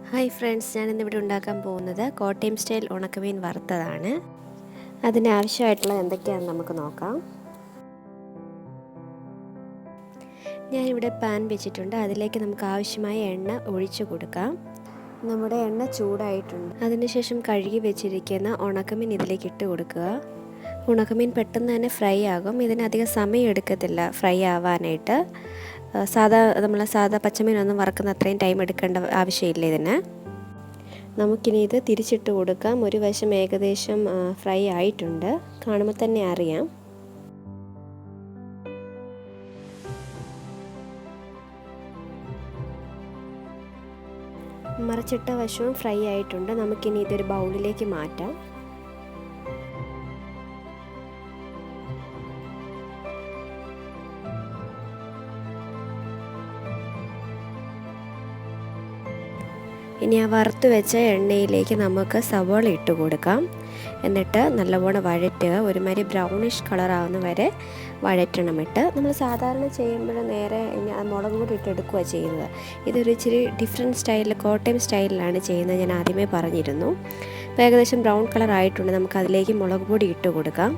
Hi friends, ഞാനിന്നിവിടെ ഉണ്ടാക്കാൻ പോകുന്നത് കോട്ടയം സ്റ്റൈൽ ഉണക്കമീൻ വറുത്തതാണ്. അതിനാവശ്യമായിട്ടുള്ളത് എന്തൊക്കെയാണെന്ന് നമുക്ക് നോക്കാം. ഞാനിവിടെ പാൻ വെച്ചിട്ടുണ്ട്. അതിലേക്ക് നമുക്ക് ആവശ്യമായ എണ്ണ ഒഴിച്ചു കൊടുക്കാം. നമ്മുടെ എണ്ണ ചൂടായിട്ടുണ്ട്. അതിനുശേഷം കഴുകി വെച്ചിരിക്കുന്ന ഉണക്കമീൻ ഇതിലേക്ക് ഇട്ട് കൊടുക്കുക. ഉണക്കമീൻ പെട്ടെന്ന് തന്നെ ഫ്രൈ ആകും. ഇതിനധികം സമയം എടുക്കത്തില്ല ഫ്രൈ ആവാനായിട്ട്. സാധാ പച്ചമീനൊന്നും വറക്കുന്ന അത്രയും ടൈം എടുക്കേണ്ട ആവശ്യമില്ല ഇതിന്. നമുക്കിനി ഇത് തിരിച്ചിട്ട് കൊടുക്കാം. ഒരു വശം ഏകദേശം ഫ്രൈ ആയിട്ടുണ്ട്, കാണുമ്പോൾ തന്നെ അറിയാം. മറിച്ചിട്ട വശവും ഫ്രൈ ആയിട്ടുണ്ട്. നമുക്കിനി ഇതൊരു ബൗളിലേക്ക് മാറ്റാം. ഇനി ആ വറുത്ത് വെച്ച എണ്ണയിലേക്ക് നമുക്ക് സവോള ഇട്ട് കൊടുക്കാം. എന്നിട്ട് നല്ലവണ്ണം വഴറ്റുക. ഒരുമാതിരി ബ്രൗണിഷ് കളറാവുന്ന വരെ വഴറ്റണം. നമ്മൾ സാധാരണ ചെയ്യുമ്പോൾ നേരെ മുളക് പൊടി ഇട്ടെടുക്കുക ചെയ്യുന്നത്. ഇതൊരു ഇച്ചിരി ഡിഫറെൻറ്റ് സ്റ്റൈലിൽ, കോട്ടയം സ്റ്റൈലിലാണ് ചെയ്യുന്നത്. ഞാൻ ആദ്യമേ പറഞ്ഞിരുന്നു. അപ്പോൾ ഏകദേശം ബ്രൗൺ കളർ ആയിട്ടുണ്ട്. നമുക്ക് അതിലേക്ക് മുളക് പൊടി ഇട്ട് കൊടുക്കാം.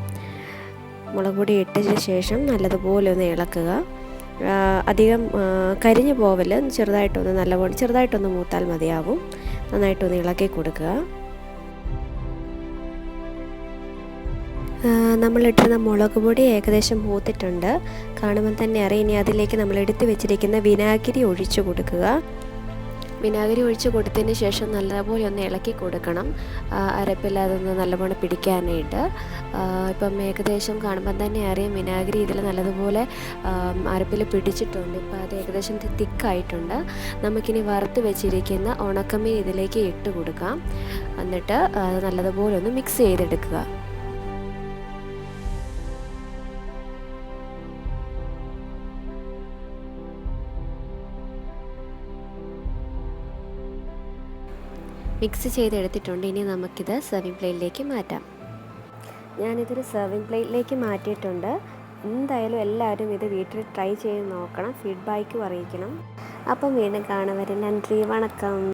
മുളക് പൊടി ഇട്ടതിന് ശേഷം നല്ലതുപോലെ ഒന്ന് ഇളക്കുക. അധികം കരിഞ്ഞു പോവല്, ചെറുതായിട്ടൊന്ന് മൂത്താൽ മതിയാകും. നന്നായിട്ടൊന്ന് ഇളക്കി കൊടുക്കുക. നമ്മളിട്ടിരുന്ന മുളക് പൊടി ഏകദേശം മൂത്തിട്ടുണ്ട്, കാണുമ്പോൾ തന്നെ അറിയാം. ഇനി അതിലേക്ക് നമ്മൾ എടുത്ത് വെച്ചിരിക്കുന്ന വിനാഗിരി ഒഴിച്ചു കൊടുക്കുക. വിനാഗിരി ഒഴിച്ച് കൊടുത്തതിന് ശേഷം നല്ലപോലെ ഒന്ന് ഇളക്കി കൊടുക്കണം. അരപ്പിൽ അതൊന്ന് നല്ലപോലെ പിടിക്കാനായിട്ട്. ഇപ്പം ഏകദേശം കാണുമ്പം തന്നെ അറിയാം വിനാഗിരി ഇതിൽ നല്ലതുപോലെ അരപ്പിൽ പിടിച്ചിട്ടുണ്ട്. ഇപ്പം അത് ഏകദേശം തിക്കായിട്ടുണ്ട്. നമുക്കിനി വറുത്ത് വെച്ചിരിക്കുന്ന ഉണക്കമീൻ ഇതിലേക്ക് ഇട്ട് കൊടുക്കാം. എന്നിട്ട് അത് നല്ലതുപോലെ ഒന്ന് മിക്സ് ചെയ്തെടുക്കുക. മിക്സ് ചെയ്തെടുത്തിട്ടുണ്ട്. ഇനി നമുക്കിത് സെർവിങ് പ്ലേറ്റിലേക്ക് മാറ്റാം. ഞാനിതൊരു സെർവിങ് പ്ലേറ്റിലേക്ക് മാറ്റിയിട്ടുണ്ട്. എന്തായാലും എല്ലാവരും ഇത് വീട്ടിൽ ട്രൈ ചെയ്ത് നോക്കണം. ഫീഡ്ബാക്കും അറിയിക്കണം. അപ്പം വീണ്ടും കാണുവരെ നന്ദി, വണക്കം.